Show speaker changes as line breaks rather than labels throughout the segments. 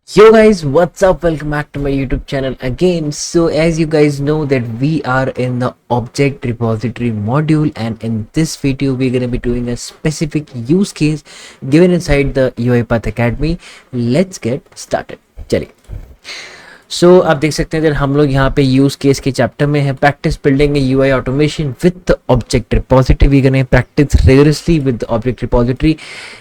Yo guys, what's up? Welcome back to my YouTube channel again. So as you guys know that we are in the object repository module, and in this video we're going to be doing a specific use case given inside the UiPath Academy. Let's get started. चलिए, सो आप देख सकते हैं कि हम लोग यहाँ पे यूज केस के चैप्टर में है practice building UI automation with object repository. We gonna practice rigorously with object repository.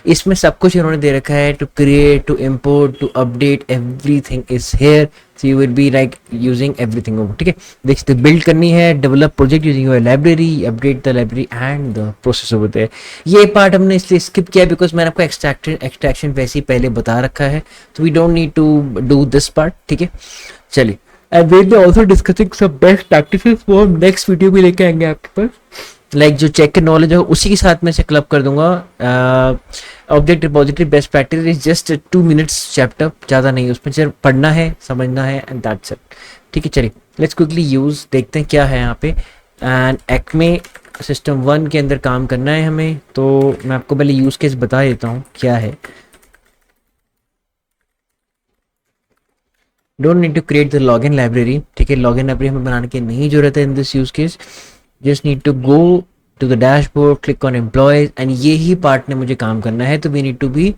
इसमें सब कुछ इन्होंने दे रखा है, to create, to import, to update, everything is here. So you will be like using everything over. ठीक है, देख सकते बिल्ड करनी है, develop project using your library, update the library and the process over there. ये part हमने इसलिए skip किया बिकॉज मैंने आपको एक्सट्रैक्शन वैसे ही पहले बता रखा है, तो we don't need to do this part. ठीक है, चलिए। And we will also discussing some best practices, वो हम नेक्स्ट वीडियो में लेके आएंगे आपके पास। लाइक जो चेक के नॉलेज है उसी के साथ में से क्लब कर दूंगा। Object repository best practice is just 2 minutes chapter, ज़्यादा नहीं, उसमें सिर्फ पढ़ना है, समझना है एंड दैट्स इट। ठीक है, चलिए लेट्स क्विकली यूज देखते हैं क्या है यहाँ पे। एंड एक्मे सिस्टम 1 के अंदर काम करना है हमें, तो मैं आपको पहले यूज केस बता देता हूँ क्या है। Don't need to create the login library. ठीक है, लॉगिन लाइब्रेरी हमें बनाने की नहीं जरूरत है in this use case. Just need to go to the dashboard, click on employees, and ये ही पार्ट ने मुझे काम करना है, तो we need to be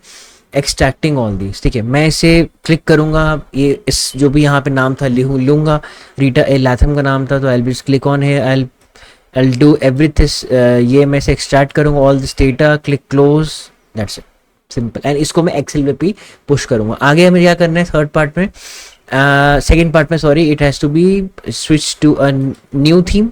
extracting all this. ठीक है, मैं इसे क्लिक करूंगा, ये इस जो भी यहाँ पे नाम था लूंगा, रीटा ए लाथम का नाम था, तो आई विल क्लिक ऑन है, आई डू एवरीथिंग। ये मैं इसे एक्सट्रैक्ट करूंगा all this data, click close, that's it, simple. And इसको मैं एक्सेल में भी पुश करूंगा। आगे हमें क्या करना है थर्ड पार्ट में, सेकेंड पार्ट में sorry, it has to be switch to a new theme.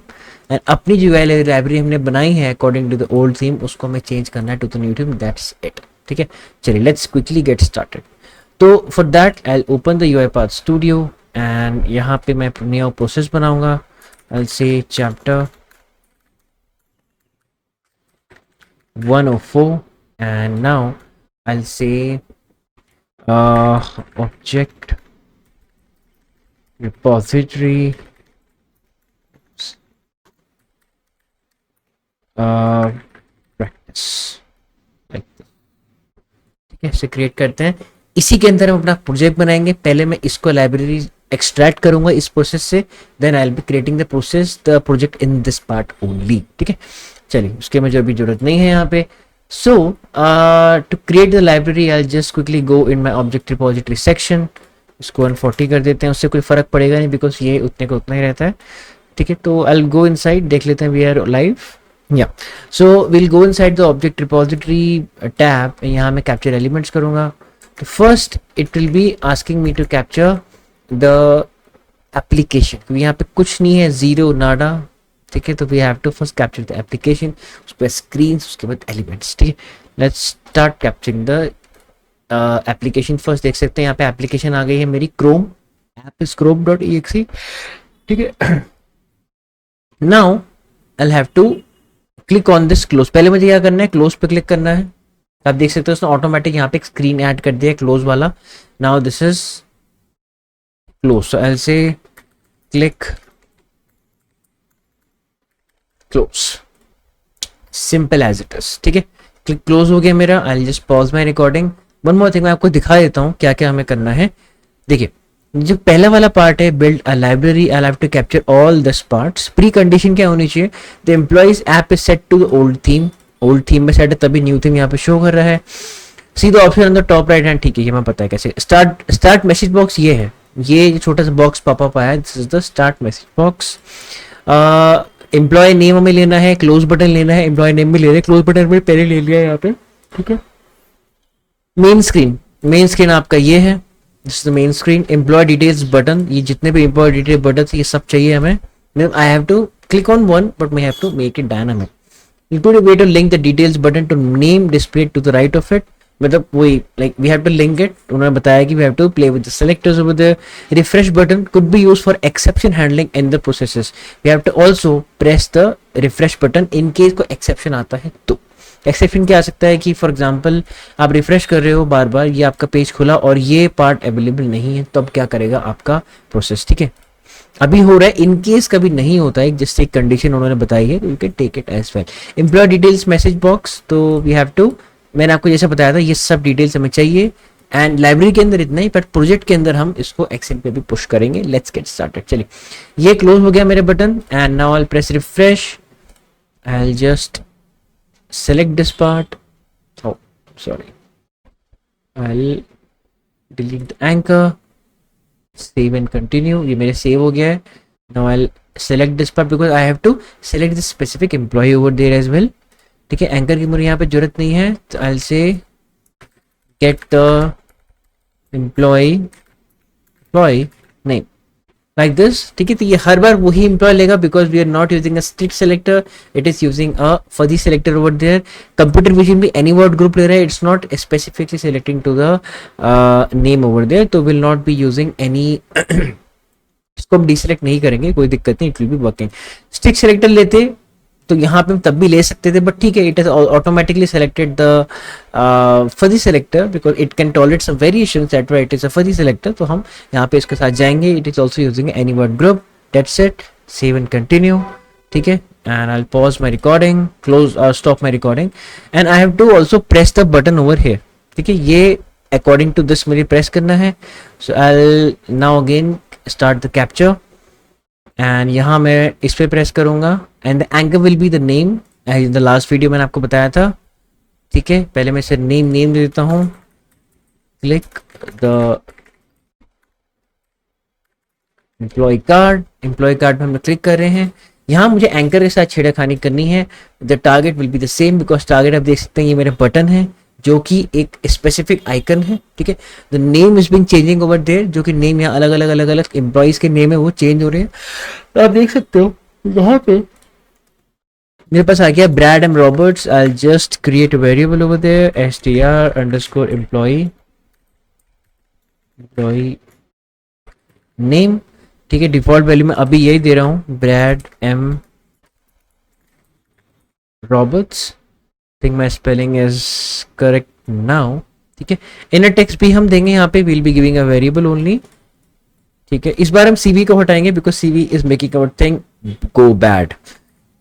And अपनी जो लाइब्रेरी हमने बनाई है according to the old theme, उसको हमें चेंज करना है to the new theme, that's it. ठीक है, चलिए लेट्स क्विकली गेट स्टार्टेड। तो for that I open the UiPath studio and यहाँ पे मैं नया प्रोसेस बनाऊंगा। आई से चैप्टर 104 एंड नाउ आई से object repository practice, like this। ठीक है, इसे क्रिएट करते हैं। इसी के अंदर हम अपना प्रोजेक्ट बनाएंगे। पहले मैं इसको लाइब्रेरी एक्सट्रैक्ट करूंगा इस प्रोसेस से, then I will be creating the project in this part only. ठीक है, चलिए उसके मुझे अभी जरूरत नहीं है यहाँ पे। So to create the library I'll just quickly go in my object repository section। इसको 140 कर देते हैं, उससे कोई फर्क पड़ेगा नहीं बिकॉज ये उतने का उतना ही रहता है। ठीक है, तो I'll go inside, देख लेते हैं we are live। yeah, so we'll go inside the object repository tab। यहाँ मैं capture elements करूँगा। तो first it will be asking me to capture the application, क्योंकि यहाँ पे कुछ नहीं है, जीरो नाडा। ठीक है, तो we have to first capture the application, उस पर स्क्रीन, उसके बाद एलिमेंट्स। ठीक है, let's start capturing the application first. देख सकते हैं यहाँ पे एप्लीकेशन आ गई है मेरी, क्रोम ऐप इज chrome.exe। ठीक है, now I have to click on this close. पहले मुझे क्या करना है, क्लोज पे क्लिक करना है। आप देख सकते हो उसने ऑटोमेटिक यहाँ पे एक स्क्रीन ऐड कर दिया क्लोज वाला। Now this is close, so I say click close, simple as it is. ठीक है, क्लिक क्लोज हो गया मेरा। I just pause my recording. One more thing, मैं आपको दिखा देता हूँ क्या क्या हमें करना है। देखिए, जो पहला वाला पार्ट है build a library, I have to capture all this parts. Precondition क्या होनी चाहिए, the employees app is set to the old theme. Old theme में सेट है तभी न्यू थीम यहाँ पे शो कर रहा है। See the option on the top right hand. ठीक है, ये मैं पता है कैसे। स्टार्ट मैसेज बॉक्स ये है, ये छोटा सा बॉक्स पॉपअप आया है, this is the start message box. Employee name हमें लेना है, क्लोज बटन लेना है, एम्प्लॉय नेम भी ले रहे हैं, क्लोज बटन में पहले ले लिया यहाँ पे। ठीक है, मेन स्क्रीन आपका ये है, this is the main screen. Employee details button, ये जितने भी एम्प्लॉय डिटेल बटन ये सब चाहिए हमें। I have to click on one but we have to make it dynamic. Include way to link the details button to name display to the right of it, मतलब वही like we have to link it. उन्होंने बताया कि we have to play with the selectors over the refresh button could be used for exception handling in the processes. We have to also press the refresh button in case कोई exception आता है। तो exception क्या आ सकता है कि for example आप refresh कर रहे हो बार बार, ये आपका पेज खुला और ये पार्ट अवेलेबल नहीं है, तो अब क्या करेगा आपका प्रोसेस। ठीक है, अभी हो रहा है, इन केस कभी नहीं होता है, जिससे एक कंडीशन उन्होंने बताई है, you can take it as well. Employee details message box, तो वी हैव टू, मैंने आपको जैसे बताया था ये सब डिटेल्स हमें चाहिए। एंड लाइब्रेरी के अंदर इतना ही, बट प्रोजेक्ट के अंदर हम इसको एक्सेल पे भी पुश करेंगे. Let's get started. चलिए, ये क्लोज हो गया मेरे button and now I press refresh. I just select this part. Oh sorry, I delete the anchor. Save and continue. ये मेरे सेव हो गया है. Now I select this part because I have to select the specific employee over there as well. ठीक है, anchor की मुझे यहाँ पे जरूरत नहीं है, तो I'll say get the employee name like this. ठीक है, तो ये हर बार वही एम्प्लॉय लेगा because we are not using a strict selector, it is using a fuzzy selector over there. Computer vision भी any word group ले रहा है, it's not specifically selecting to the name over there, तो will not be using any इसको हम deselect नहीं करेंगे, कोई दिक्कत नहीं, it will be working. Stick selector लेते तो यहाँ पे हम तब भी ले सकते थे, बट ठीक है, it is automatically selected the fuzzy selector because it can tolerate some variations, that why it is a fuzzy selector. तो हम यहाँ पे इसके साथ जाएंगे. It is also using any word group. That's it. Save and continue. ठीक है, and I will pause my recording, close stop my recording, and I have to also press the button over here. ठीक है, ये according to this मुझे प्रेस करना है. So I will now again start the capture and यहाँ मैं इस पे प्रेस करूंगा and the anchor will be the name as in the last video मैंने आपको बताया था. ठीक है, पहले मैं इसे नेम दे देता हूँ. click the employee card पे हम क्लिक कर रहे हैं. यहाँ मुझे एंकर के साथ छेड़खानी करनी है. the target will be the same because target आप देख सकते हैं ये मेरे बटन है जो कि एक स्पेसिफिक आइकन है. ठीक है, the name is being changing over there, जो कि नेम यहाँ अलग अलग एम्प्लॉइज के नेम है वो चेंज हो रहे हैं. तो आप देख सकते हो यहाँ पे मेरे पास आ गया Brad M Roberts. I just create a variable over there str_employee name. ठीक है, डिफॉल्ट वैल्यू में अभी यही दे रहा हूँ, Brad M Roberts. Think my spelling is correct now. ठीक है, इनर टेक्स्ट भी हम देंगे यहाँ पे, will be giving a variable only. ठीक है, इस बार हम सीवी को हटाएंगे because CV is making our thing go bad.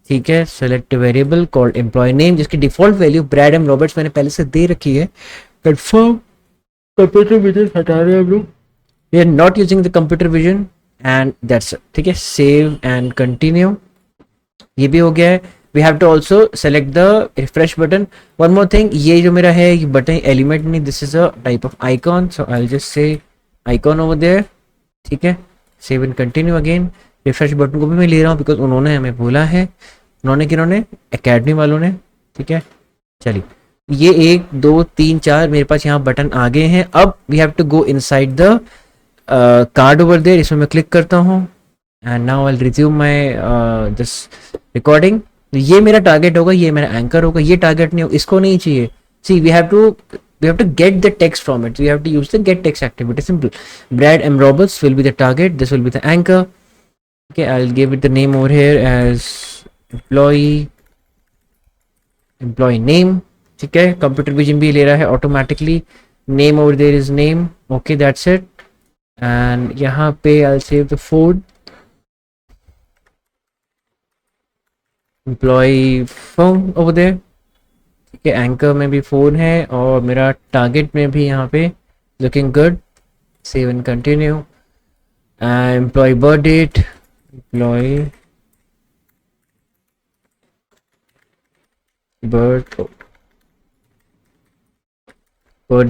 ठीक है, select variable called employ name जिसकी default value Brad M Roberts मैंने पहले से दे रखी है. कंफर्म कंप्यूटर विजन हटा रहे हैं हम लोग. We are not using the computer vision and that's it. ठीक है, सेव एंड कंटिन्यू. ये भी हो गया है. We have to also select the refresh button. One more thing, ये जो मेरा है ये बटन एलिमेंट नहीं, this is a type of icon, so I'll just say icon over there. ठीक है, save and continue again. refresh button को भी मैं ले रहा हूँ because उन्होंने हमें बोला है. किन्होंने एकेडमी वालों ने. ठीक है, चलिए ये 1 2 3 4 मेरे पास यहाँ बटन आ गए हैं. अब we have to go inside the card over there. इसमें मैं क्लिक करता हूँ and now I'll resume my this recording. ये मेरा टारगेट होगा, ये मेरा एंकर होगा. ये टारगेट नहीं, इसको नहीं चाहिए. See we have to get the text from it. We have to use the get text activity. Simple. Brad M Roberts will be the target, this will be the anchor. Okay, I will give it the name over here as employ name. ठीक है, computer vision भी ले रहा है automatically. Name over there is name. Okay, that's it. And यहाँ पे I will save the fourth employee phone over there. ठीक है, एंकर में भी फोन है और मेरा टारगेट में भी यहाँ पे looking good. Save and continue. Employee birth date, employee birth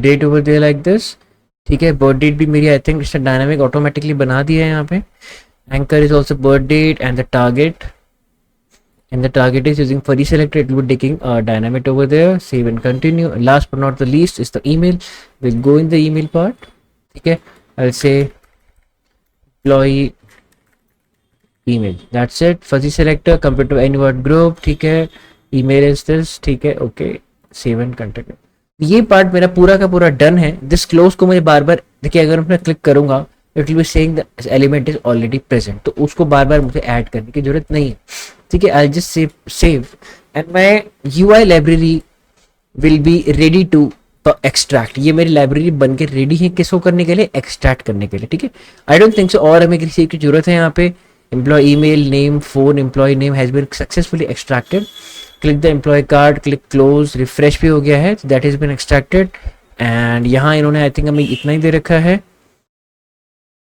date over there like this. ठीक है, बर्थ डेट भी मेरी आई थिंक इसने डायनामिक ऑटोमेटिकली बना दिया है यहाँ पे. Anchor is also birth date and the target. And the target is using fuzzy selector, it will be taking a dynamic over there. Save and continue. Last but not the least is the email. We'll go in the email part. Okay, I'll say employee email. That's it. Fuzzy selector, compare to any word group. ठीक है, email is this. ठीक है, okay. Save and continue. ये part मेरा पूरा का पूरा done है. दिस क्लोज को मुझे बार बार देखिए, अगर मैं क्लिक करूंगा it will be saying the element is already present, तो उसको बार बार मुझे ऐड करने की जरूरत नहीं है. ठीक है, I just save and my UI library will be ready to extract. ये मेरी लाइब्रेरी बन के रेडी है किसको करने के लिए, एक्सट्रैक्ट करने के लिए. ठीक है, आई डोंट थिंक सो और हमें किसी की जरूरत है. यहाँ पे employee email name phone employee name has been successfully extracted. Click the employ card, click close, refresh भी हो गया है, that is been extracted. And यहाँ इन्होंने आई थिंक हमें इतना ही दे रखा है,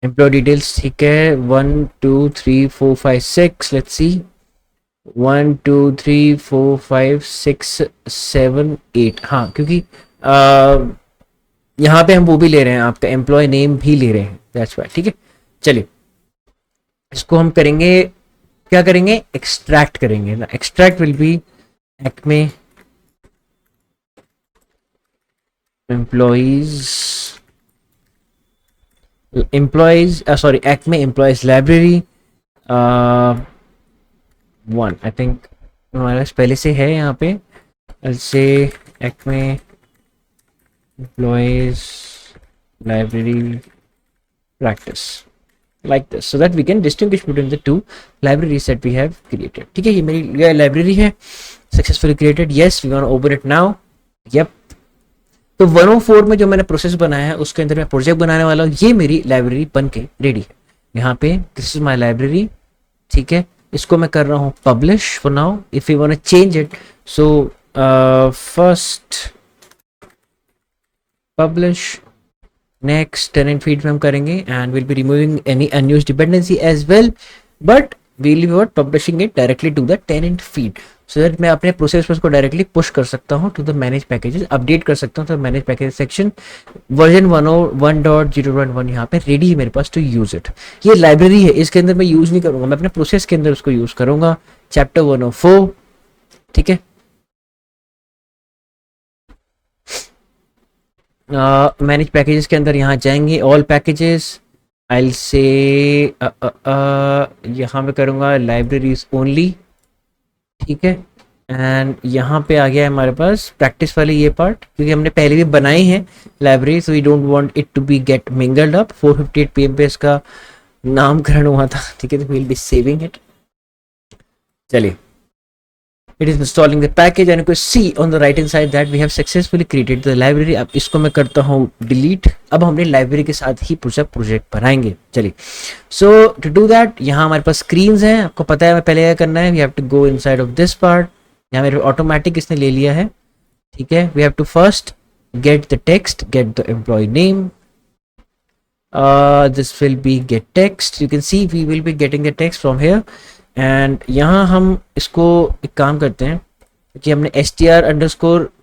एम्प्लॉय डिटेल्स, ठीक है, 1 2 3 4 5 6, लेट्स सी, 1 2 3 4 5 6 7 8, हाँ क्योंकि यहाँ पे हम वो भी ले रहे हैं, आपका एम्प्लॉय नेम भी ले रहे हैं, दैट्स वाई, ठीक है। चलिए इसको हम करेंगे, क्या करेंगे, एक्सट्रैक्ट करेंगे ना, extract will be Acme employees, sorry Acme employees library 1, I think हमारे पास पहले से है यहाँ पे, से Acme employees library practice like this so that we can distinguish between the two libraries that we have created, ठीक है। ये मेरी लाइब्रेरी है, successfully created, yes we want open it now, yup. तो 104 में जो मैंने प्रोसेस बनाया है उसके अंदर मैं प्रोजेक्ट बनाने वाला हूँ, ये मेरी लाइब्रेरी बन के रेडी है यहाँ पे, दिस इज माई लाइब्रेरी, ठीक है। इसको मैं कर रहा हूँ publish for now, if you want change it, so first publish, next tenant feed में हम करेंगे and will be removing any unused dependency as well, but we'll be publishing it directly to the tenant feed, so that मैं अपने process पर उसको directly push कर सकता हूँ to the manage packages, update कर सकता हूँ तो मैनेज पैकेज सेक्शन वर्जन 101.0.1 यहाँ पे रेडी है मेरे पास टू यूज इट। ये लाइब्रेरी है, इसके अंदर मैं यूज नहीं करूंगा, मैं अपने प्रोसेस के अंदर उसको यूज करूंगा, चैप्टर 104, ठीक है। मैनेज पैकेजेस के अंदर यहाँ जाएंगे, ऑल पैकेजेस, आई से यहाँ पे करूँगा लाइब्रेरीज ओनली, ठीक है। एंड यहाँ पे आ गया है हमारे पास प्रैक्टिस वाली ये पार्ट, क्योंकि हमने पहले भी बनाई है library, so we don't want it to be get mingled up. 458 PM पे इसका नामकरण हुआ था, ठीक है, तो we will be saving it. चलिए, it is installing the package and you can see on the right hand side that we have successfully created the library। अब इसको मैं करता हूँ डिलीट, अब हमने लाइब्रेरी के साथ ही प्रोजेक्ट बनाएंगे। चलिए, सो टू डू दैट यहाँ हमारे पास स्क्रीन्स हैं, आपको पता है हमें पहले क्या करना है, we have to go inside of this part, यहाँ मेरे ऑटोमेटिक इसने ले लिया है, ठीक है। We have to first get the text, get the employ name, this will be get text, you can see we will be getting the text from here. And यहाँ हम इसको एक काम करते हैं कि हमने str_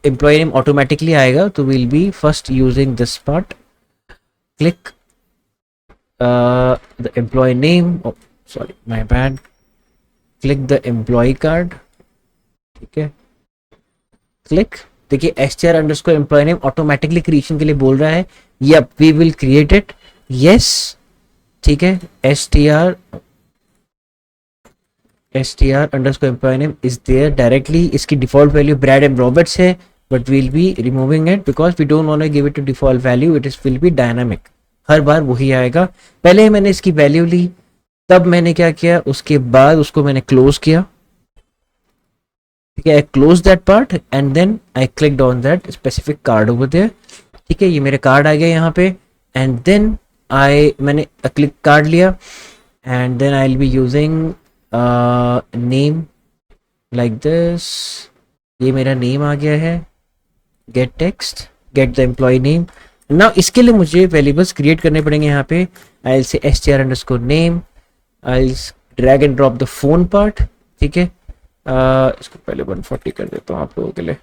एम्प्लॉय नेम ऑटोमेटिकली आएगा, तो will be first using this part, click the employ name, sorry my bad, click the employ card, ठीक है, क्लिक। देखिए str_ employ name automatically creation के लिए बोल रहा है, yup we will create it, yes, ठीक है। str_ employ name is there directly, इसकी default value Brad and Roberts है, but we'll be removing it because we don't want to give it to default value, it is will be dynamic, हर बार वही आएगा। पहले मैंने इसकी value ली, तब मैंने क्या किया, उसके बाद उसको मैंने क्लोज किया, ठीक है, I close that part and then I clicked on that specific card over there, ठीक है, ये मेरे कार्ड आ गया यहाँ पे, एंड देन मैंने क्लिक कार्ड लिया and then I will be using name like this, ये मेरा नेम आ गया है, get text, get the employ name. Now इसके लिए मुझे वेरिएबल्स क्रिएट करने पड़ेंगे यहाँ पे, I will say str_ name, I will drag and drop the phone part, ठीक है, इसको पहले 140 कर देता हूँ आप लोगों के लिए।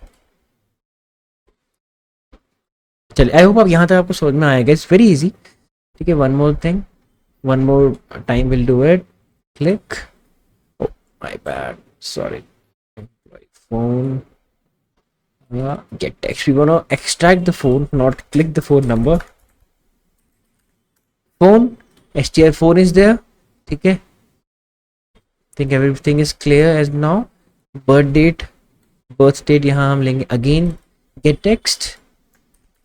चलिए, आई होप आप यहाँ तक आपको समझ में आएगा, इट्स वेरी इजी, ठीक है। One more thing, one more time will do it, click, my bad, sorry, phone, get text, we want to extract the phone, not click the phone number, phone, str phone is there, ठीक है, think everything is clear as now। birth date यहाँ हम लेंगे again, get text,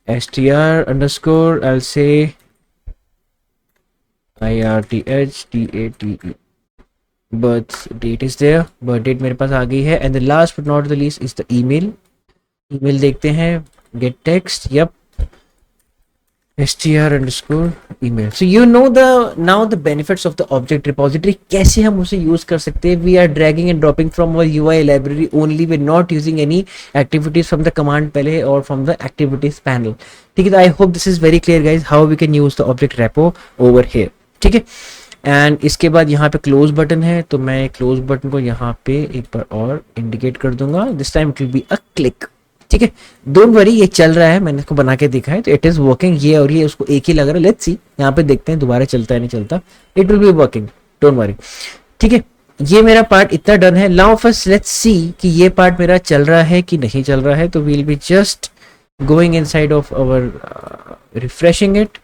str_ I'll say IRTHDATE, birth date is there, birth date मेरे पास आ गई है, and the last but not the least is the email, email देखते हैं, get text, yep, str underscore email. So you know the now the benefits of the object repository, कैसे हम उसे use कर सकते हैं. We are dragging and dropping from our UI library only. We're not using any activities from the command पहले or from the activities panel. ठीक है, तो I hope this is very clear guys how we can use the object repo over here. ठीक है, and इसके बाद यहाँ पे क्लोज बटन है, तो मैं क्लोज बटन को यहाँ पे एक बार और इंडिकेट कर दूंगा. This time it will be a click. ठीक है, डोंट वरी, ये चल रहा है, मैंने इसको बना के देखा है, तो इट इज वर्किंग. ये और ये उसको एक ही लग रहा है. लेट्स सी, यहाँ पे देखते हैं दोबारा चलता है नहीं चलता. It will be working, don't worry. ठीक है, ये मेरा पार्ट इतना डन है. नाउ फर्स्ट लेट्स सी कि ये पार्ट मेरा चल रहा है कि नहीं चल रहा है. तो we'll be just going inside of our refreshing it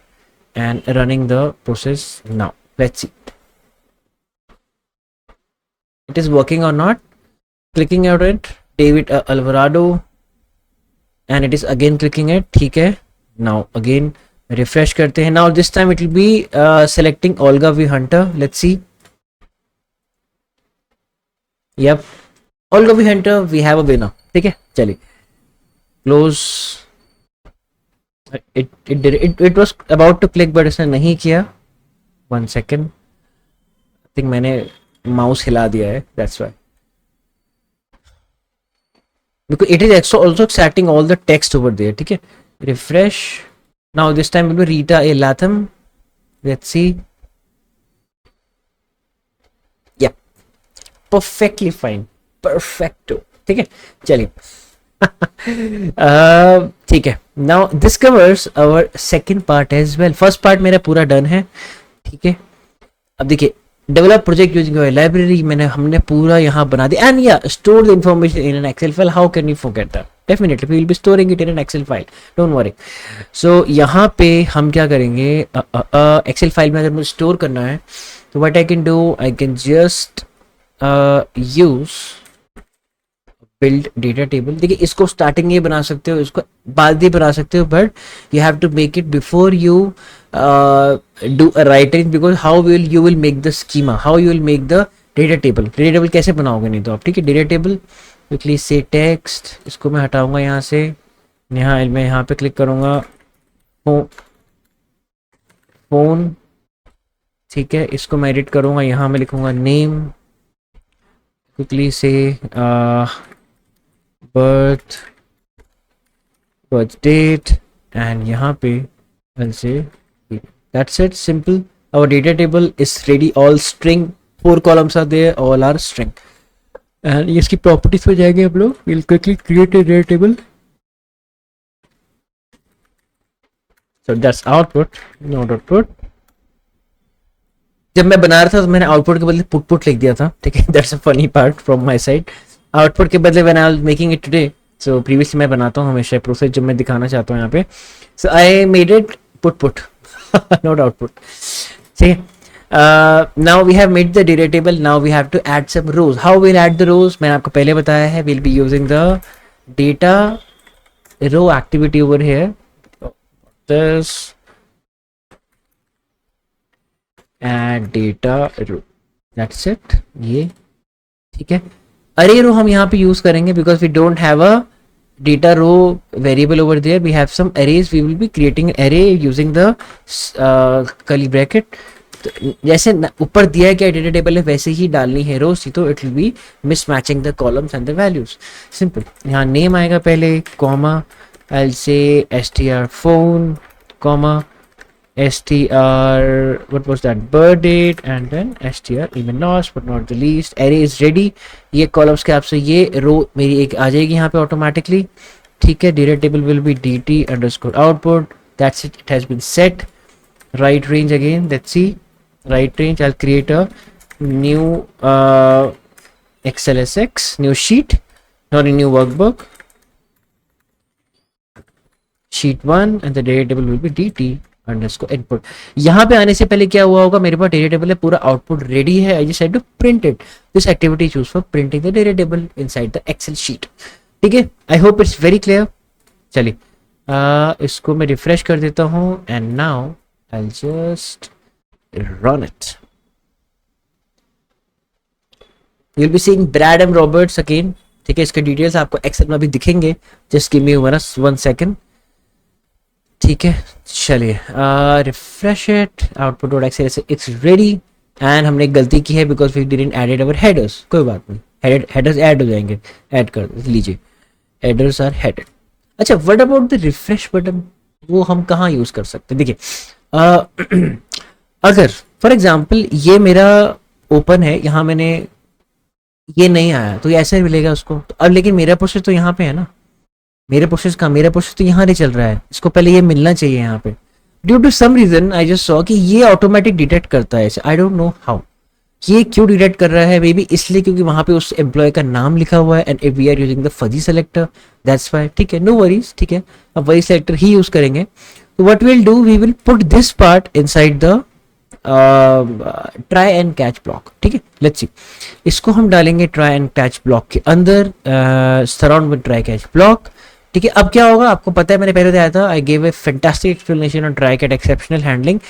and running the process now. Let's see it is working or not. Clicking out it, David Alvarado, and it is again clicking it. ठीक है, now again refresh करते हैं. Now this time it will be selecting Olga V Hunter. Let's see. Yep, Olga V Hunter, we have a winner. ठीक है, चलिए close. It was about to click but इसने नहीं किया. 1 second. I think मैंने mouse हिला दिया है, that's why. Because it is also extracting all the text over there. ठीक है, refresh. Now this time will be Rita A. Latham. Let's see. Yeah, perfectly fine, perfecto. ठीक है, चलिए. ठीक है, now this covers our second part as well. First part मेरा पूरा done है. ठीक है, अब देखिए, डेवलप प्रोजेक्ट यूजिंग लाइब्रेरी हमने पूरा यहाँ बना दिया. एंड या store the information in an Excel file. How can you forget that? Definitely we will be storing it in an Excel file, don't worry. So यहाँ पे हम क्या करेंगे, एक्सेल फाइल में अगर मुझे स्टोर करना है तो what I can do, I can just use build data table. देखिए, इसको स्टार्टिंग ये बना सकते हो, इसको बाद ही बना सकते हो, but you have to make it before you do a writing. Because how will you will make the schema, how you will make the data table. Data table कैसे बनाओगे नहीं तो आप. ठीक है, डेटा टेबल क्विकली से text, इसको मैं हटाऊंगा यहाँ से. यहाँ मैं यहाँ पे क्लिक करूँगा फोन. ठीक है, इसको मैं एडिट करूँगा. यहाँ मैं लिखूँगा नेम, क्विकली से birth date, and यहाँ पे I'll say that's it, simple. Our data table is ready, all string, 4 columns are there, all are string. and इसकी properties पे जाएंगे हम लोग. we'll quickly create a data table. so that's output, not output. जब मैं बना रहा था तो मैंने आउटपुट के बदले पुट लिख दिया था. ठीक है, that's a funny part from my side. Output के बदले when I was making it today, so previously मैं बनाता हूँ हमेशा प्रोसेस जब मैं दिखाना चाहता हूँ यहाँ पे. So I made it put not output. ठीक है, now we have made the data table. Now we have to add some rows. How will add the rows, मैंने आपको पहले बताया है. Will be using the data row activity over here. This add data row, that's it. ये ठीक है. अरे रो हम यहाँ पे यूज करेंगे because we don't have a data row variable over there. We have some arrays. We will be creating array using the curly bracket. जैसे ऊपर दिया गया डेटा टेबल है वैसे ही डालनी है रोज, तो it will B mismatching the columns and the values. Simple. यहाँ नेम आएगा पहले, comma, I will say str phone, comma, str what was that, birth date, and then str even last but not the least. array is ready. ये columns के आपसे ये रो मेरी एक आ जाएगी यहाँ पे ऑटोमेटिकली. ठीक है, data table will be dt underscore output. that's it, it has been set. right range again, let's see. right range, I'll create a new xlsx new sheet, not a new workbook, sheet 1, and the data table will be dt underscore input. यहाँ पे आने से पहले क्या हुआ होगा, मेरे पास data table है, पूरा आउटपुट रेडी है. I just had to print it. This activity choose for printing the data table inside the Excel sheet. ठीक है, I hope it's very clear. चलिए, इसको मैं रिफ्रेश कर देता हूँ and now I just run it. You will be seeing Brad and Roberts again. ठीक है, इसके डिटेल्स आपको एक्सेल में भी दिखेंगे. Just give me 1 second. ठीक है, चलिए refresh it, output dot X it's ready. And हमने एक गलती की है because we didn't added our headers, कोई बात नहीं, हेडर्स ऐड हो जाएंगे, ऐड कर लीजिए, हेडर्स आर हेडेड। अच्छा, what about the refresh button, वो हम कहाँ यूज कर सकते हैं? देखिए अगर फॉर एग्जांपल ये मेरा ओपन है, यहाँ मैंने ये नहीं आया तो ये ऐसे मिलेगा उसको, तो अब लेकिन मेरा प्रोसेस तो यहाँ पे है ना, मेरा प्रोसेस तो यहाँ नहीं चल रहा है, इसको पहले ये मिलना चाहिए यहाँ पे। Due to some reason I just saw कि ये ऑटोमेटिक डिटेक्ट करता है ऐसे, आई डोंट नो हाउ ये क्यों डिटेक्ट कर रहा है, मे बी इसलिए क्योंकि वहां पे उस एम्प्लॉय का नाम लिखा हुआ है and we are using the fuzzy selector, that's why. ठीक है, नो वरीज, ठीक है, अब वही सेलेक्टर ही यूज करेंगे। तो what will do, we will put this part inside the try and catch block. ठीक है, लेट्स सी, इसको हम डालेंगे ट्राई एंड कैच ब्लॉक के अंदर, surround with try catch block. ठीक है, अब क्या होगा आपको पता है, मैंने पहले बताया था, I gave a fantastic explanation on try catch exceptional handling.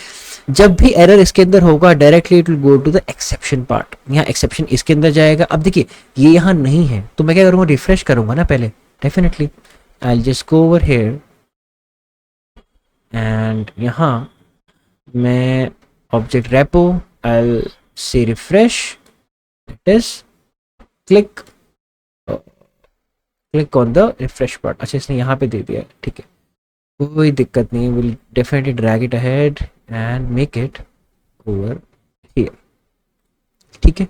जब भी एरर इसके अंदर होगा directly it will go to the exception part, यहाँ एक्सेप्शन इसके अंदर जाएगा। अब देखिए ये यहाँ नहीं है तो मैं क्या करूँगा, रिफ्रेश करूंगा ना पहले, definitely I will just go over here and यहाँ मैं ऑब्जेक्ट रेपो, आई विल से refresh, it is click click on the refresh part. अच्छा, इसने यहाँ पे दे दिया है, ठीक है, कोई दिक्कत नहीं, will definitely drag it ahead and make it over here. ठीक है,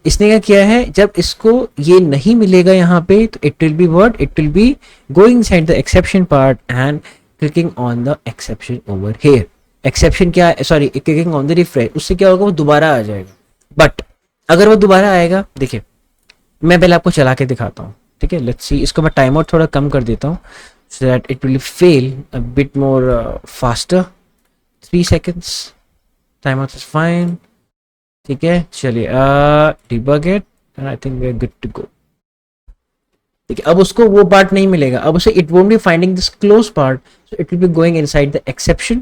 इसने क्या किया है, जब इसको ये नहीं मिलेगा यहाँ पे तो it will be what, it will be going inside the exception part and clicking on the exception over here. Exception क्या है, sorry, clicking on the refresh, उससे क्या होगा, वो दोबारा आ जाएगा। बट अगर वो दोबारा आएगा, देखिए मैं पहले आपको चला के दिखाता हूँ। ठीक है, लेट्स सी, इसको मैं टाइम आउट थोड़ा कम कर देता हूँ so that it will fail a bit more faster. 3 seconds timeout is fine. ठीक है, चलिए debug it and I think we are good to go. ठीक है, अब उसको वो पार्ट नहीं मिलेगा, अब उसे it won't be finding this close part, so it will be going inside the exception.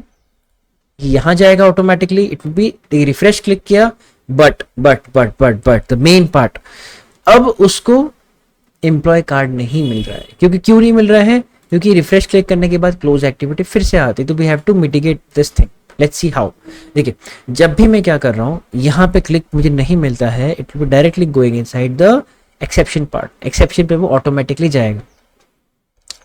यहाँ जाएगा automatically, it will B refresh click किया, बट द मेन पार्ट, अब उसको एम्प्लॉय कार्ड नहीं मिल रहा है। क्योंकि क्यों नहीं मिल रहा है, क्योंकि रिफ्रेश क्लिक करने के बाद क्लोज एक्टिविटी फिर से आती है, तो we have to mitigate this thing. Let's see how. देखिए जब भी मैं क्या कर रहा हूँ, यहाँ पे क्लिक मुझे नहीं मिलता है, it will be directly going inside the exception part, exception पे वो ऑटोमेटिकली जाएगा।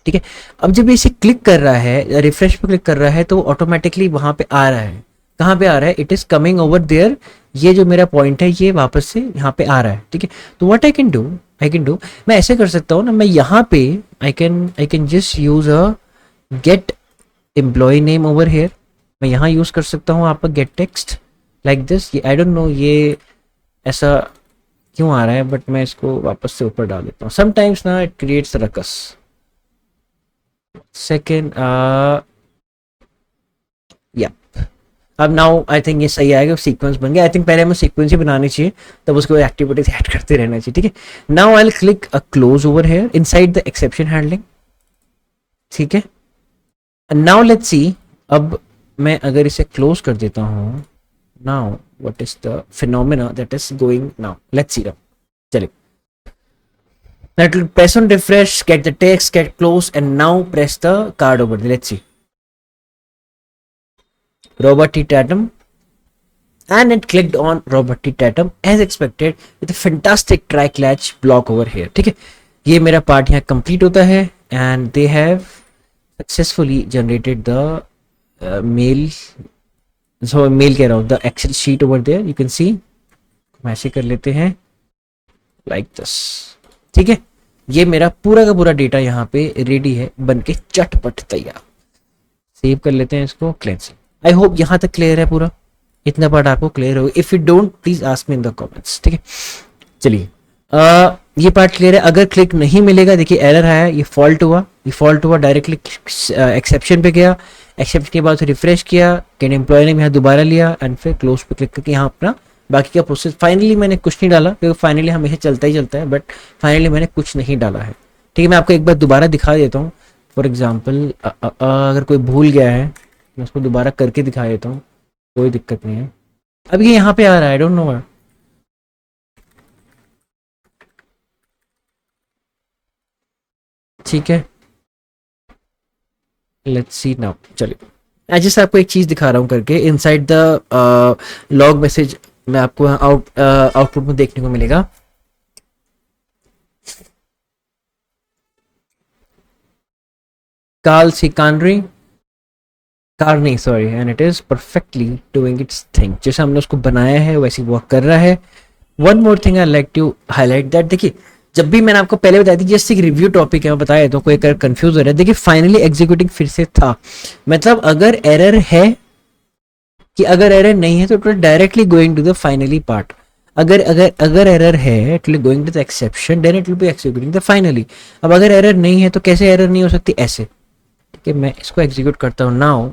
ठीक है, अब जब इसे क्लिक कर रहा है, रिफ्रेश पे क्लिक कर रहा है, तो ऑटोमेटिकली वहां पे आ रहा है। कहाँ पे आ रहा है, it is coming over there, ये जो मेरा पॉइंट है ये वापस से यहाँ पे आ रहा है। ठीक है, तो व्हाट आई कैन डू, मैं ऐसे कर सकता हूँ ना, मैं यहाँ पे I can just use a get employee name over here, मैं यहाँ यूज कर सकता हूँ आपका गेट टेक्स्ट लाइक दिस। ये आई डोंट नो ये ऐसा क्यों आ रहा है, बट मैं इसको वापस से ऊपर डाल देता हूँ। समटाइम्स ना इट क्रिएट्स रकस। सेकेंड या, अब नाउ आई थिंक ये सही आएगा, सीक्वेंस बन गया। आई थिंक पहले हमें सीक्वेंस ही बनानी चाहिए, तब उसको एक्टिविटीज ऐड करते रहना चाहिए। ठीक है, now I will click a close over here inside the exception handling. ठीक है, नाउ लेट्स सी, अब मैं अगर इसे क्लोज कर देता हूँ, now what is the phenomena that is going now, let's C now. चलिए, that will press on refresh, get the text, get close, and now press the card over there. Let's see. Robert T. Tatum, and it clicked on Robert T. Tatum as expected with a fantastic try catch block over here. ठीक है, ये मेरा part यहाँ complete होता है and they have successfully generated the mail, so mail कह रहा हूँ, the Excel sheet over there you can see। हम ऐसे कर लेते हैं like this। ठीक है, ये मेरा पूरा का पूरा डेटा यहाँ पे रेडी है, बन के चटपट तैयार। सेव कर लेते हैं इसको, क्लेंसिंग। आई होप यहाँ तक क्लियर है पूरा, इतना पार्ट आपको क्लियर होगा। If you don't please ask me in the comments. ठीक है, चलिए ये पार्ट क्लियर है। अगर क्लिक नहीं मिलेगा, देखिए एरर आया, ये फॉल्ट हुआ डायरेक्टली एक्सेप्शन पे गया, एक्सेप्शन के बाद रिफ्रेश किया, कैन एम्प्लॉय ने यहाँ दोबारा लिया एंड फिर क्लोज पे क्लिक करके यहाँ अपना बाकी का प्रोसेस। फाइनली मैंने कुछ नहीं डाला, क्योंकि फाइनली हमेशा चलता ही चलता है, बट फाइनली मैंने कुछ नहीं डाला है। ठीक है, मैं आपको एक बार दोबारा दिखा देता हूँ। फॉर एग्जाम्पल अगर कोई भूल गया है, मैं उसको दोबारा करके दिखा देता हूँ, कोई दिक्कत नहीं है। अब ये यहाँ पे आ रहा है, आई डोंट नो। ठीक है, लेट्स सी नाउ। चलिए मैं जैसे आपको एक चीज दिखा रहा हूँ करके इनसाइड द लॉग मैसेज में आपको आउटपुट में देखने को मिलेगा। कार्ल सी कानरी Carney sorry, and it is perfectly doing its thing. जैसे हमने उसको बनाया है वैसे वर्क कर रहा है। One more thing I like to highlight that, देखिए जब भी मैंने आपको पहले बताया थी जैसे रिव्यू टॉपिक है मैं बताया तो कोई कंफ्यूज हो रहा है, देखिए फाइनली एग्जीक्यूटिंग फिर से था। मतलब अगर एरर है कि अगर एरर नहीं है तो it will directly going to the finally part. अगर अगर अगर एरर है it will going to the exception, then it will be executing the finally. अब अगर एरर नहीं है तो कैसे एरर नहीं हो सकती, ऐसे। ठीक है मैं इसको एग्जीक्यूट करता हूँ now.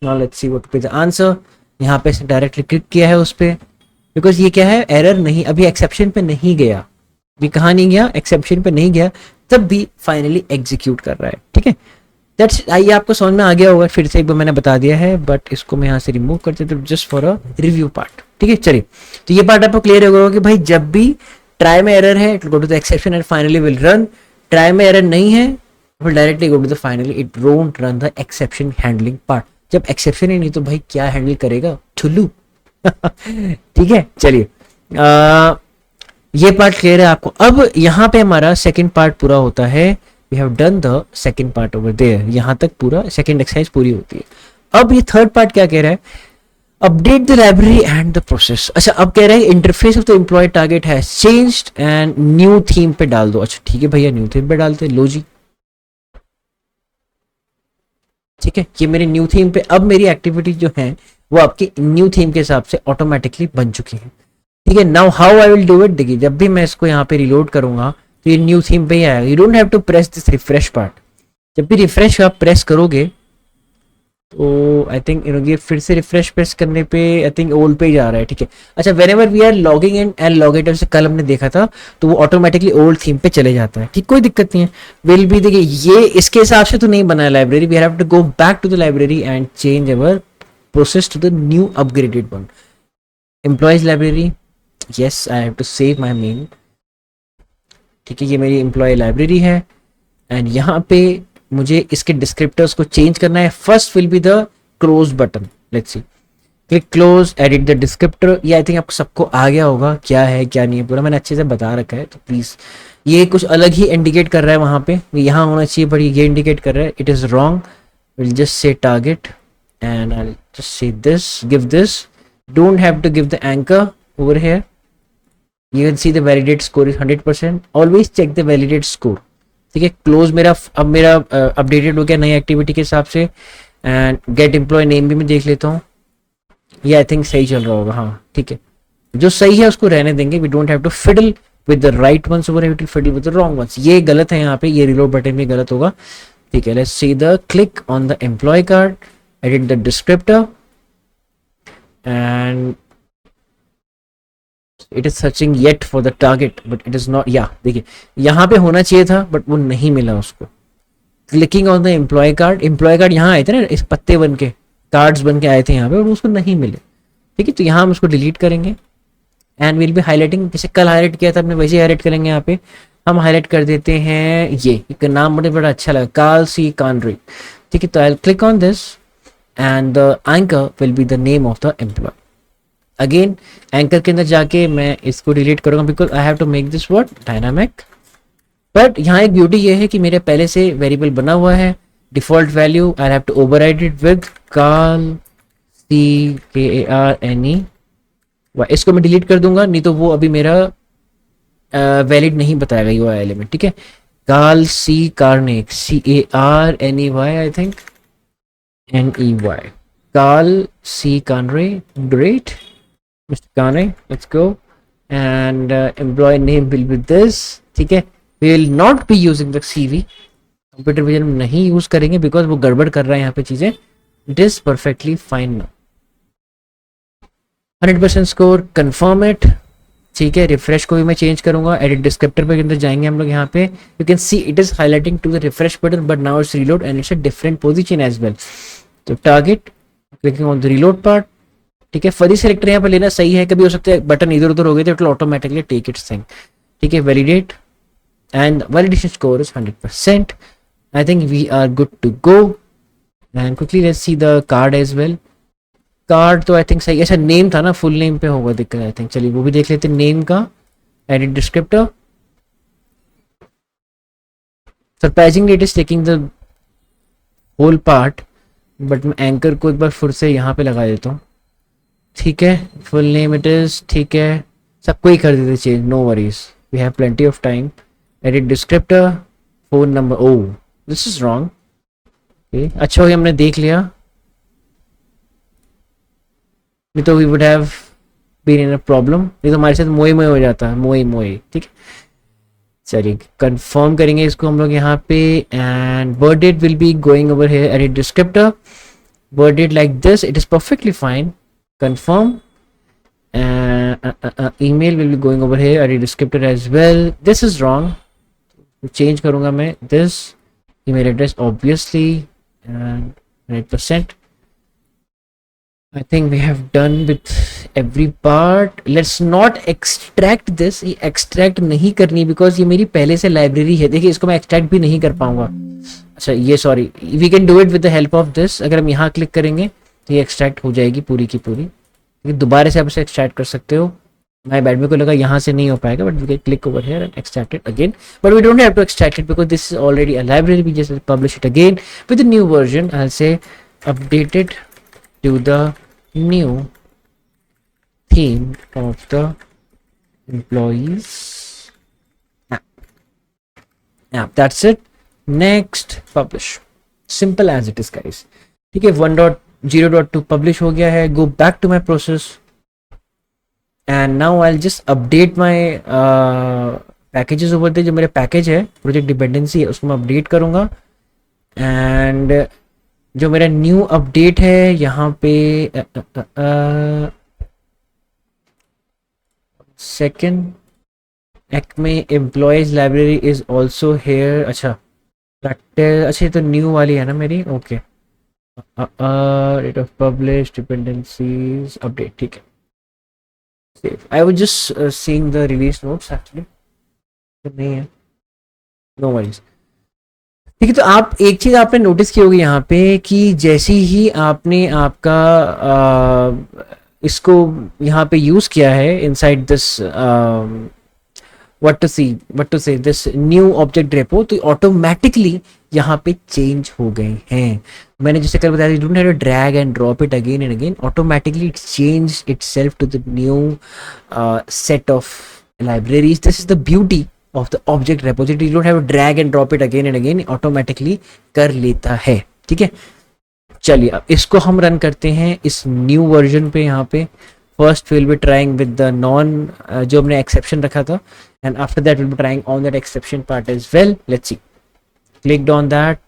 Now let's see what be the answer. यहाँ पे डायरेक्टली क्लिक किया है उस पे, बिकॉज ये क्या है एरर नहीं, अभी एक्सेप्शन पे नहीं गया, अभी कहाँ नहीं गया, एक्सेप्शन पे नहीं गया, तब भी फाइनली एग्जीक्यूट कर रहा है। ठीक है दैट्स, आइए आपको समझ में आ गया होगा, फिर से एक बार मैंने बता दिया है, बट इसको मैं यहाँ से रिमूव करते तो just for a review part. ठीक है चलिए, तो ये पार्ट आपको क्लियर होगा कि भाई जब भी ट्राई में एरर है it go to the exception and finally will run. Try में एरर नहीं है फिर directly go to the finally, it don't run the exception handling part. जब एक्सेप्शन ही नहीं तो भाई क्या हैंडल करेगा, ठुल्लू। ठीक है चलिए ये पार्ट क्लियर है आपको। अब यहाँ पे हमारा सेकंड पार्ट पूरा होता है। We have done the second part over there, यहाँ तक पूरा सेकंड एक्सरसाइज पूरी होती है। अब ये थर्ड पार्ट क्या कह रहा है, update the library and the process. अच्छा अब कह रहा है interface of the employee target has changed and new theme पे डाल दो। अच्छा ठीक है भैया न्यू थीम पे डालते लो जी। ठीक है ये मेरे न्यू थीम पे, अब मेरी एक्टिविटी जो है वो आपकी न्यू थीम के हिसाब से ऑटोमेटिकली बन चुकी है। ठीक है now how I will do it, देखिए जब भी मैं इसको यहाँ पे रिलोड करूंगा तो ये न्यू थीम पे ही आएगा। You don't have to press this refresh part. जब भी रिफ्रेश आप प्रेस करोगे तो आई थिंक ये फिर से रिफ्रेश प्रेस करने पे आई थिंक ओल्ड पे ही जा रहा है। ठीक है अच्छा whenever we are logging in and log out, जैसे कल हमने देखा था तो वो ऑटोमेटिकली ओल्ड थीम पे चले जाता है। ठीक कोई दिक्कत नहीं है। विल भी देखिए ये इसके हिसाब से तो नहीं बना है library, we have to go back to the library and change our process to the new upgraded one. Employees library, yes I have to save my main. ठीक है ये मेरी एम्प्लॉय लाइब्रेरी है एंड यहाँ पे मुझे इसके डिस्क्रिप्टर्स को चेंज करना है। First will be the close button, let's see click close edit the descriptor. ये आई थिंक आपको सबको आ गया होगा क्या है क्या नहीं है, पूरा मैंने अच्छे से बता रखा है तो प्लीज ये कुछ अलग ही इंडिकेट कर रहा है वहां पे, यहाँ होना चाहिए पर ये इंडिकेट कर रहा है, it is wrong. Will just say target and I just say this, give this, don't have to give the anchor over here. You can see the validate score is 100%. Always check the validate score. ठीक है close मेरा अब मेरा updated हो गया नई activity के हिसाब से। एंड गेट एम्प्लॉय नेम भी मैं देख लेता हूँ, ये आई थिंक सही चल रहा होगा। हाँ ठीक है जो सही है उसको रहने देंगे। We don't have to fiddle with the right ones over, we will fiddle with the wrong ones. ये गलत है यहाँ पे, ये रिलोड बटन में गलत होगा। ठीक है let's see the click on the employ card, edit the descriptor and it is searching yet for the target but it is not. या देखिए यहाँ पे होना चाहिए था बट वो नहीं मिला उसको। Clicking on the employ card, employee card यहाँ आए थे ना इस पत्ते बन के, कार्ड्स बन के आए थे यहाँ पे और उसको नहीं मिले। ठीक है तो यहाँ हम उसको डिलीट करेंगे एंड विल बी हाईलाइटिंग, जैसे कल हाईलाइट किया था हमने वैसे हाईलाइट करेंगे। यहाँ पे हम हाईलाइट कर देते हैं ये एक नाम मुझे बड़ा अच्छा लगा, कार्ल सी कानरी। ठीक है तो I click on this and the anchor will be the name of the employee. Again anchor के अंदर जाके मैं इसको डिलीट करूंगा because I have to make this word dynamic. But यहाँ एक ब्यूटी ये है कि मेरे पहले से वेरिएबल बना हुआ है default value, I have to override it with Carl CARNE। इसको मैं डिलीट कर दूंगा नहीं तो वो अभी मेरा वैलिड नहीं बताएगा ये वाला एलिमेंट। ठीक है Carl C Carnek CARNEY I think NEY, Carl C कानरे, great Mr. Kane, let's go and employee name will be this. ठीक है we will not be using the CV, computer vision नहीं यूज करेंगे because वो गड़बड़ कर रहा है यहाँ पे चीजें। It is perfectly fine now. 100% score, confirm it. ठीक है रिफ्रेश को भी मैं चेंज करूंगा, एडिट डिस्क्रिप्टर पे अंदर जाएंगे हम लोग। यहाँ पे you can see it is highlighting to the refresh button but now it's reload and it's a different position as well. तो target clicking on the reload part. ठीक है फरी सेलेक्टर यहाँ पे लेना सही है, कभी हो सकता है बटन इधर उधर हो गए तो it will automatically take its thing. ठीक है validate and validation score is 100%। I think we are good to go. And quickly let's see the card as well. Card तो आई थिंक सही. अच्छा नेम था ना, फुल नेम पे होगा दिक्कत आई थिंक. चलिए वो भी देख लेते हैं नेम का. Edit descriptor. Surprisingly it is taking the whole part, but मैं एंकर को एक बार फिर से यहाँ पे लगा देता हूँ. ठीक है. Full name it is. ठीक है. सबको ही कर देते change. No worries. We have plenty of time. Edit descriptor. Phone number. Oh this is wrong. अच्छा हो गया हमने देख लिया. नहीं तो we would have been in a problem. नहीं तो हमारे साथ मोई मोई हो जाता है. मोई मोई. ठीक है. चलिए कंफर्म करेंगे इसको हम लोग यहाँ पे. And birth date will be going over here. Edit descriptor. Birth date like this. It is perfectly fine. Confirm. email will be going over here. Edit descriptor as well. This is wrong. Change करूँगा मैं. This email address obviously. And 100%. I think we have done with every part. Let's not extract this. ये extract नहीं करनी because ये मेरी पहले से library है. देखिए इसको मैं extract भी नहीं कर पाऊंगा. अच्छा ये sorry. We can do it with the help of this. अगर हम यहाँ क्लिक करेंगे तो ये extract हो जाएगी पूरी की पूरी. दोबारा से आप इसे एक्सट्रैक्ट कर सकते हो. माय बैड, मेरे को लगा यहाँ से नहीं हो पाएगा, but we can click over here and extract it again. But we don't have to extract it because this is already a library. We just publish it again with the new version. I say updated to the new theme of the employees. That's it. Next publish. Simple as it is guys. ठीक है. 1.0.2 publish हो गया है. Go back to my process and now I just update my packages over the. जो मेरे package है project dependency है उसको मैं अपडेट करूंगा. एंड जो मेरा न्यू अपडेट है यहाँ पे सेकेंड एक में employees library is also here. अच्छा प्रैक्टिस. अच्छा ये तो न्यू वाली है ना मेरी. Okay. Rate of publish dependencies update. ठीक है. Save. I was just seeing the release notes actually. तो नहीं है. No worries. ठीक है. तो आप एक चीज आपने नोटिस की होगी यहाँ पे कि जैसे ही आपने आपका इसको यहाँ पे यूज किया है inside this what to say this new object repo, तो ऑटोमेटिकली यहाँ पे चेंज हो गए हैं. मैंने जैसे कल बताया, you don't have to drag and drop it again and again. Automatically it changed itself to the new set of libraries. This is the beauty of the object repository. You don't have to drag and drop it again and again. Automatically कर लेता है. ठीक है. चलिए अब इसको हम run करते हैं इस न्यू वर्जन पे. यहाँ पे first will be trying with the non जो हमने एक्सेप्शन रखा था, and after that will be trying on that exception part as well. Let's see. Clicked on that.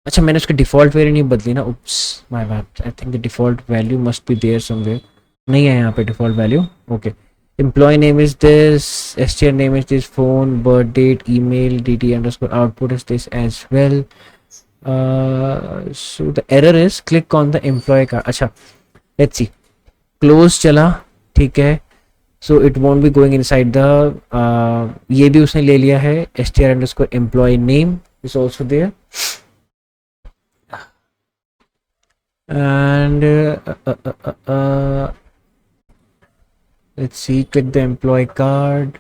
अच्छा मैंने उसका डिफॉल्ट वैल्यू नहीं बदली ना. Oops my bad. I think the default value must be there somewhere. नहीं है यहाँ पे default value. Okay. Employee name is this. STR name is this. Phone, birth date, email, DT underscore output is this as well. So the error is click on the employee card. अच्छा let's see. Close चला. ठीक है. So it won't be going inside the ये भी उसने ले लिया है. str underscore employee name is also there. And let's see. Click the employee card.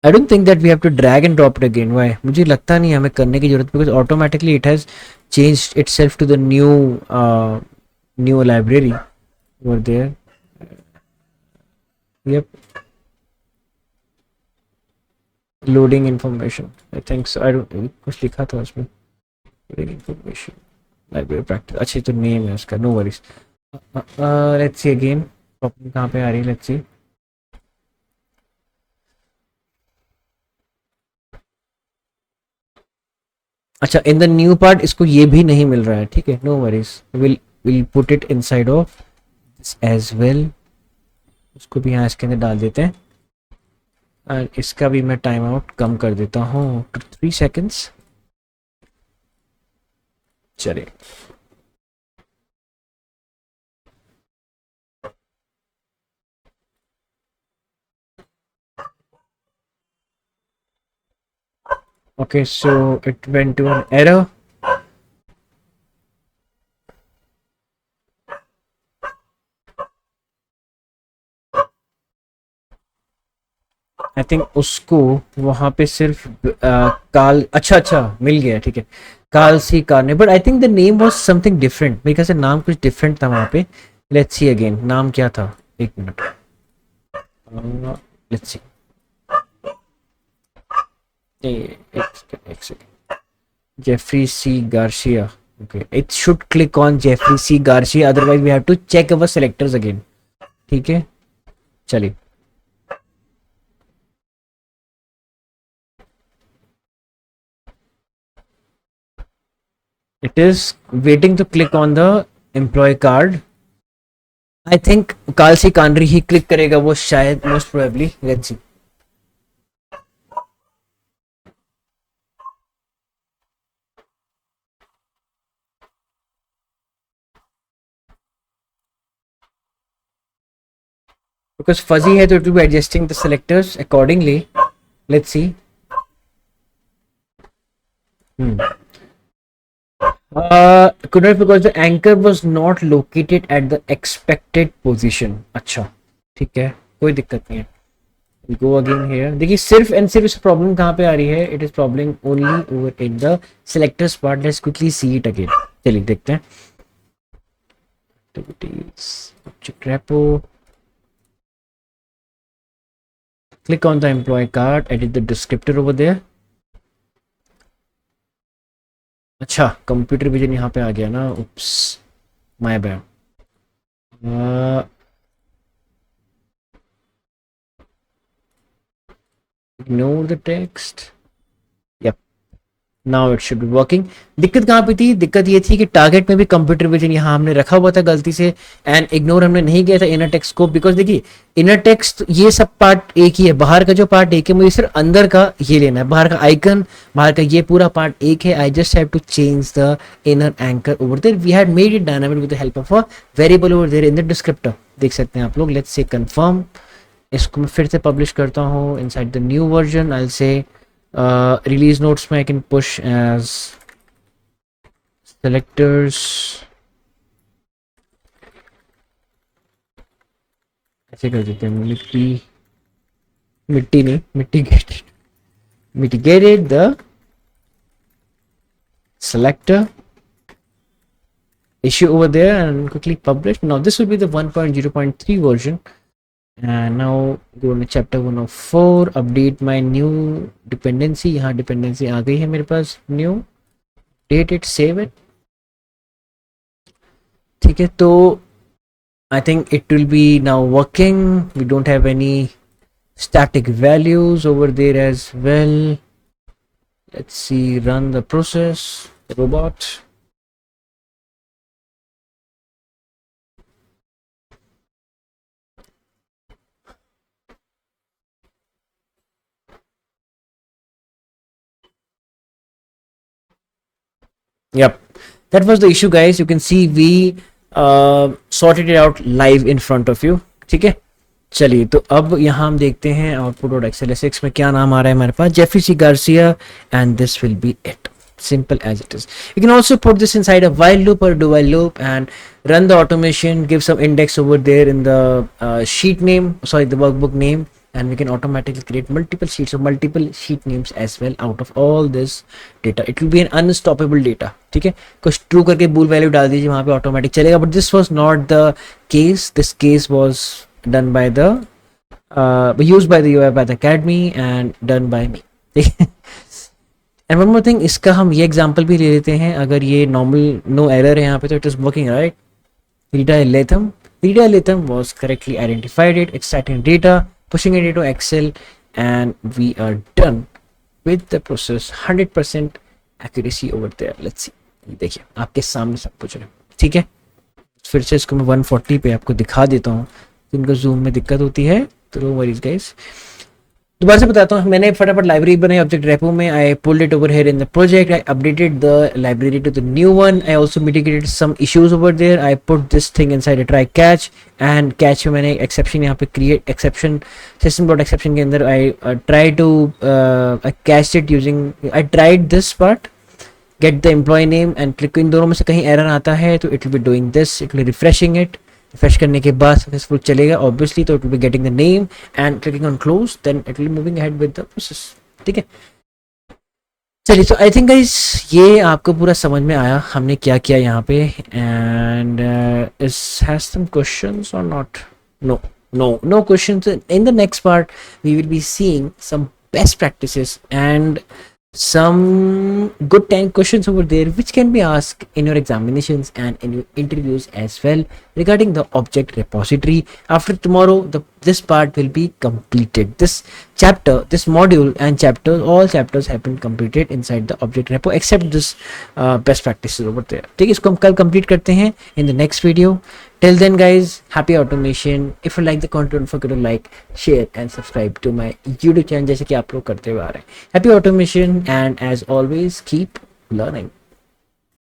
I don't think that we have to drag and drop it again. Why? मुझे लगता नहीं हमें करने की जरूरत, because automatically it has changed itself to the new library over there. Yep. Loading information. I think so. I don't. कुछ लिखा था उसमें. Loading information. Library practice. अच्छी तो name है उसका. No worries. Let's see again. Problem कहाँ पे आ रही है? Let's see. अच्छा इन द न्यू पार्ट इसको ये भी नहीं मिल रहा है. ठीक है. No worries. Will put it inside of this as well. उसको भी यहाँ इसके अंदर डाल देते हैं. और इसका भी मैं टाइम आउट कम कर देता हूँ टू 3 seconds. चलिए. Okay, so it went to an error. I think उसको वहां पे सिर्फ काल, अच्छा अच्छा मिल गया, ठीक है। काल सी कारने, but I think the name was something different, मेरे ख्याल से नाम कुछ डिफरेंट था वहां पे। लेट्स सी अगेन, नाम क्या था, एक मिनट, लेट्स सी, एक second, Jeffrey C Garcia. Okay, it should click on Jeffrey C Garcia, otherwise we have to check our selectors again. ठीक है, चलिए। It is waiting to click on the employee card. I think कालसी कानरी ही click करेगा वो शायद, most probably. Let's see. Because fuzzy है तो it will be adjusting the selectors accordingly. Let's see. Could not, because the anchor was not located at the expected position. अच्छा, ठीक है, कोई दिक्कत नहीं है। Go again here. देखिए सिर्फ एंड सिर्फ इस प्रॉब्लम कहाँ पे आ रही है, it is problem only over in the selectors part. Let's quickly see it again, चलिए देखते हैं। Activities, object repo, click on the employee card, edit the descriptor over there. अच्छा, कंप्यूटर विजन यहाँ पे आ गया ना, oops, my bad. Ignore the text. Yep, now it should be working. दिक्कत कहाँ पे थी, दिक्कत ये थी कि टारगेट में भी कंप्यूटर विजन यहाँ हमने रखा हुआ था गलती से, एंड इग्नोर हमने नहीं किया था इनर टेक्स्ट को। बिकॉज देखिए इनर टेक्स्ट ये सब पार्ट एक ही है, बाहर का जो पार्ट एक है, मुझे सिर्फ अंदर का ये लेना है, बाहर का आइकन, बाहर का ये पूरा पार्ट एक है। I just have to change the inner anchor over there. We had made it dynamic with the help of a variable over there in the descriptor, देख सकते हैं आप लोग। लेट्स से कंफर्म, इसको मैं फिर से पब्लिश करता हूँ inside the new version. I will से release notes में I can push as selectors, ऐसे कर देते हैं, मिट्टी नहीं, mitigated the selector issue over there and quickly publish. Now this will be the 1.0.3 version. And now go to chapter 104, update my new dependency. यहाँ dependency आ गई है मेरे पास, new, date it, save it। ठीक है, तो I think it will be now working. We don't have any static values over there as well. Let's see, run the process, robot. Yep, that was the issue guys. You can see we sorted it out live in front of you. ठीक है, चलिए तो अब यहाँ हम देखते हैं output dot XLSX में क्या नाम आ रहा है हमारे पास, Jeffrey C Garcia, and this will be it, simple as it is. You can also put this inside a while loop or do while loop and run the automation, give some index over there in the sheet name, sorry, the workbook name, and we can automatically create multiple sheets or multiple sheet names as well out of all this data. It will be an unstoppable data. ठीक है, कुछ true करके bool value डाल दीजिए, वहां पे automatic चलेगा। But this was not the case, this case was done by the used by the UI by the academy and done by me। ठीक है, एंड वन मोर थिंग, इसका हम ये एग्जांपल भी ले लेते हैं। अगर ये नॉर्मल नो एरर है यहाँ पे तो it is working right. Rita Latham was correctly identified it, extracting data, pushing it into Excel, and we are done with the process, 100% accuracy over there. Let's see, देखिए आपके सामने सब कुछ है। ठीक है, फिर से इसको मैं 140 पे आपको दिखा देता हूँ। जिनको जूम में दिक्कत होती है तो नो वरीज गाइस। दोबारा से बताता हूँ, मैंने फटाफट लाइब्रेरी बनाई ऑब्जेक्ट रेपो में. I pulled it over here in the project. I updated the library to the new one. I also mitigated some issues over there. I put this thing inside a try catch, and catch में मैंने exception यहाँ पे create exception system dot exception के अंदर I try to catch it using, I tried this part get the employ name and click. इन दोनों में से कहीं एरर आता है तो it will be doing this, it will refreshing it. Refresh करने के बाद सक्सेसफुल चलेगा ऑब्वियसली, तो it will be getting the name and clicking on close, then it will be moving ahead with the process. ठीक है, चलिए. तो I think guys ये आपको पूरा समझ में आया हमने क्या किया यहाँ पे. एंड इस हैज सम क्वेश्चंस और not? No questions. In the next part we will be seeing some best practices and some good 10 questions over there which can be asked in your examinations and in your interviews as well regarding the object repository. After tomorrow this part will be completed. This chapter, this module and chapters, all chapters have been completed inside the object repo except this best practices over there. ठीक है, इसको हम कल complete करते हैं in the next video. Till then guys, happy automation. If you like the content, don't forget to like, share and subscribe to my YouTube channel जैसे कि आप लोग करते हुए आ रहे हैं. Happy automation and as always keep learning.